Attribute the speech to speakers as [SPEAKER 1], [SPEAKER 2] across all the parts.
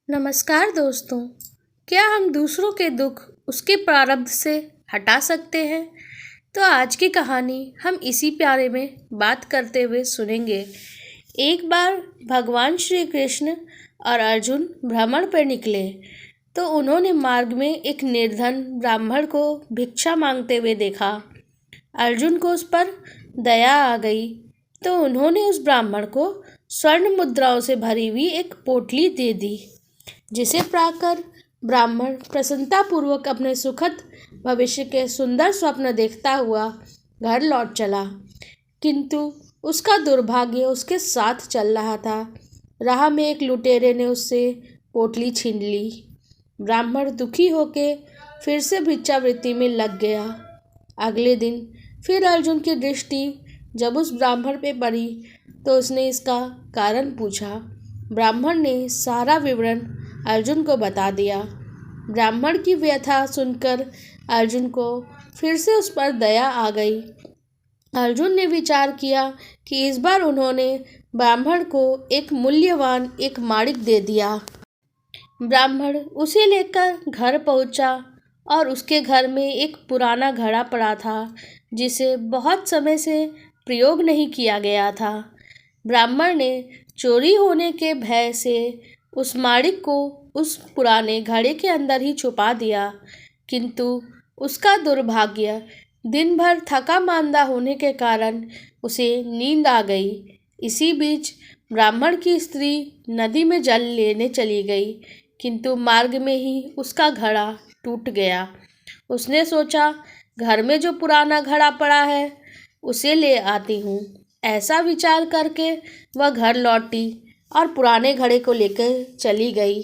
[SPEAKER 1] नमस्कार दोस्तों। क्या हम दूसरों के दुख उसके प्रारब्ध से हटा सकते हैं? तो आज की कहानी हम इसी प्यारे में बात करते हुए सुनेंगे। एक बार भगवान श्री कृष्ण और अर्जुन भ्रमण पर निकले तो उन्होंने मार्ग में एक निर्धन ब्राह्मण को भिक्षा मांगते हुए देखा। अर्जुन को उस पर दया आ गई तो उन्होंने उस ब्राह्मण को स्वर्ण मुद्राओं से भरी हुई एक पोटली दे दी, जिसे पाकर ब्राह्मण प्रसन्नतापूर्वक अपने सुखद भविष्य के सुंदर स्वप्न देखता हुआ घर लौट चला। किंतु उसका दुर्भाग्य उसके साथ चल रहा था। राह में एक लुटेरे ने उससे पोटली छीन ली। ब्राह्मण दुखी होके फिर से भिक्षावृत्ति में लग गया। अगले दिन फिर अर्जुन की दृष्टि जब उस ब्राह्मण पे पड़ी तो उसने इसका कारण पूछा। ब्राह्मण ने सारा विवरण अर्जुन को बता दिया। ब्राह्मण की व्यथा सुनकर अर्जुन को फिर से उस पर दया आ गई। अर्जुन ने विचार किया कि इस बार उन्होंने ब्राह्मण को एक मूल्यवान एक माणिक दे दिया। ब्राह्मण उसे लेकर घर पहुंचा और उसके घर में एक पुराना घड़ा पड़ा था, जिसे बहुत समय से प्रयोग नहीं किया गया था। ब्राह्मण ने चोरी होने के भय से उस माणिक को उस पुराने घड़े के अंदर ही छुपा दिया। किंतु उसका दुर्भाग्य, दिन भर थका मांदा होने के कारण उसे नींद आ गई। इसी बीच ब्राह्मण की स्त्री नदी में जल लेने चली गई, किंतु मार्ग में ही उसका घड़ा टूट गया। उसने सोचा, घर में जो पुराना घड़ा पड़ा है उसे ले आती हूँ। ऐसा विचार करके वह घर लौटी और पुराने घड़े को लेकर चली गई।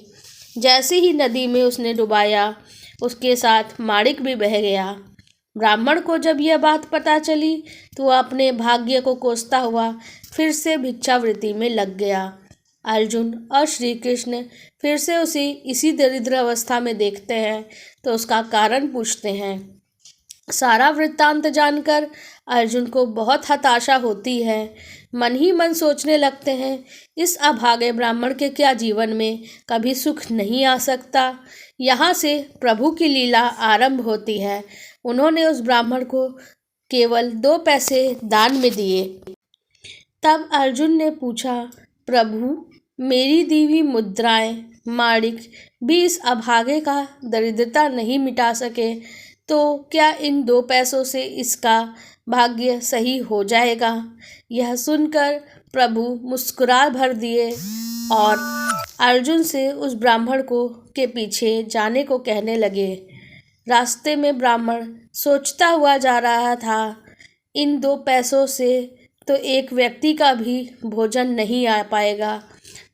[SPEAKER 1] जैसे ही नदी में उसने डुबाया, उसके साथ माणिक भी बह गया। ब्राह्मण को जब यह बात पता चली तो वह अपने भाग्य को कोसता हुआ फिर से भिक्षावृत्ति में लग गया। अर्जुन और श्री कृष्ण फिर से उसे इसी दरिद्र अवस्था में देखते हैं तो उसका कारण पूछते हैं। सारा वृत्तांत जानकर अर्जुन को बहुत हताशा होती है। मन ही मन सोचने लगते हैं, इस अभागे ब्राह्मण के क्या जीवन में कभी सुख नहीं आ सकता। यहाँ से प्रभु की लीला आरंभ होती है। उन्होंने उस ब्राह्मण को केवल 2 पैसे दान में दिए। तब अर्जुन ने पूछा, प्रभु, मेरी दी हुई मुद्राएं माणिक भी इस अभागे का दरिद्रता नहीं मिटा सके, तो क्या इन 2 पैसों से इसका भाग्य सही हो जाएगा? यह सुनकर प्रभु मुस्कुरा भर दिए और अर्जुन से उस ब्राह्मण को के पीछे जाने को कहने लगे। रास्ते में ब्राह्मण सोचता हुआ जा रहा था, इन 2 पैसों से तो एक व्यक्ति का भी भोजन नहीं आ पाएगा।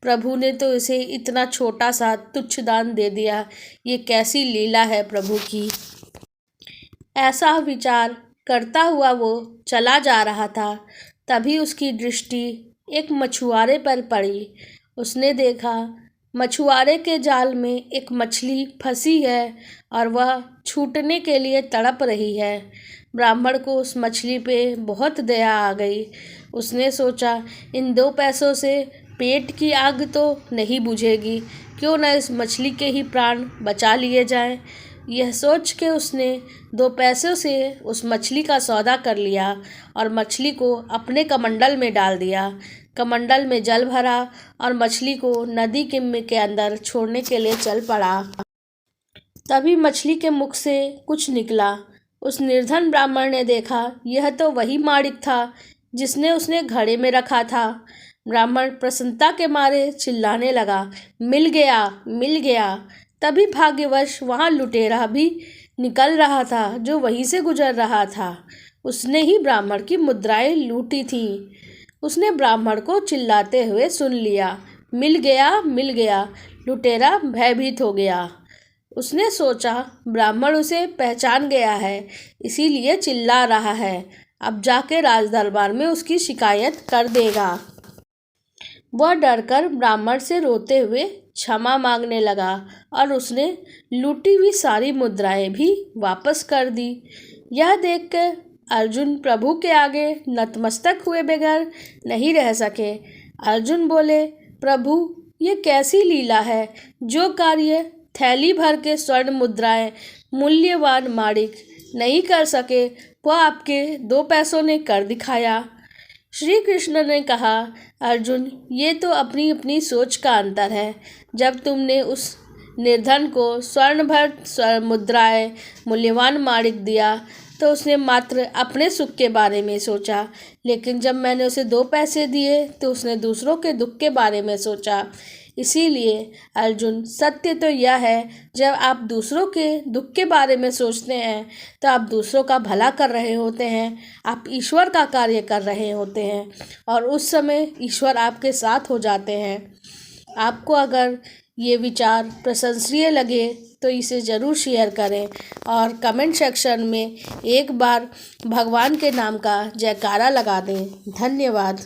[SPEAKER 1] प्रभु ने तो इसे इतना छोटा सा तुच्छ दान दे दिया। ये कैसी लीला है प्रभु की। ऐसा विचार करता हुआ वो चला जा रहा था। तभी उसकी दृष्टि एक मछुआरे पर पड़ी। उसने देखा, मछुआरे के जाल में एक मछली फंसी है और वह छूटने के लिए तड़प रही है। ब्राह्मण को उस मछली पे बहुत दया आ गई। उसने सोचा, इन 2 पैसों से पेट की आग तो नहीं बुझेगी, क्यों न इस मछली के ही प्राण बचा लिए जाएं। यह सोच के उसने 2 पैसों से उस मछली का सौदा कर लिया और मछली को अपने कमंडल में डाल दिया। कमंडल में जल भरा और मछली को नदी के अंदर छोड़ने के लिए चल पड़ा। तभी मछली के मुख से कुछ निकला। उस निर्धन ब्राह्मण ने देखा, यह तो वही माणिक था जिसने उसने घड़े में रखा था। ब्राह्मण प्रसन्नता के मारे चिल्लाने लगा, मिल गया, मिल गया। तभी भाग्यवश वहाँ लुटेरा भी निकल रहा था, जो वहीं से गुजर रहा था। उसने ही ब्राह्मण की मुद्राएं लूटी थीं। उसने ब्राह्मण को चिल्लाते हुए सुन लिया, मिल गया, मिल गया। लुटेरा भयभीत हो गया। उसने सोचा, ब्राह्मण उसे पहचान गया है, इसीलिए चिल्ला रहा है। अब जाके राजदरबार में उसकी शिकायत कर देगा। वह डरकर ब्राह्मण से रोते हुए क्षमा मांगने लगा और उसने लूटी हुई सारी मुद्राएं भी वापस कर दी। यह देखकर अर्जुन प्रभु के आगे नतमस्तक हुए बगैर नहीं रह सके। अर्जुन बोले, प्रभु, ये कैसी लीला है। जो कार्य थैली भर के स्वर्ण मुद्राएं, मूल्यवान माणिक नहीं कर सके, वह आपके 2 पैसों ने कर दिखाया। श्री कृष्ण ने कहा, अर्जुन, ये तो अपनी अपनी सोच का अंतर है। जब तुमने उस निर्धन को स्वर्ण भर मुद्राएं, मूल्यवान माणिक दिया तो उसने मात्र अपने सुख के बारे में सोचा, लेकिन जब मैंने उसे 2 पैसे दिए तो उसने दूसरों के दुख के बारे में सोचा। इसीलिए अर्जुन, सत्य तो यह है, जब आप दूसरों के दुख के बारे में सोचते हैं तो आप दूसरों का भला कर रहे होते हैं, आप ईश्वर का कार्य कर रहे होते हैं और उस समय ईश्वर आपके साथ हो जाते हैं। आपको अगर ये विचार प्रशंसनीय लगे तो इसे ज़रूर शेयर करें और कमेंट सेक्शन में एक बार भगवान के नाम का जयकारा लगा दें। धन्यवाद।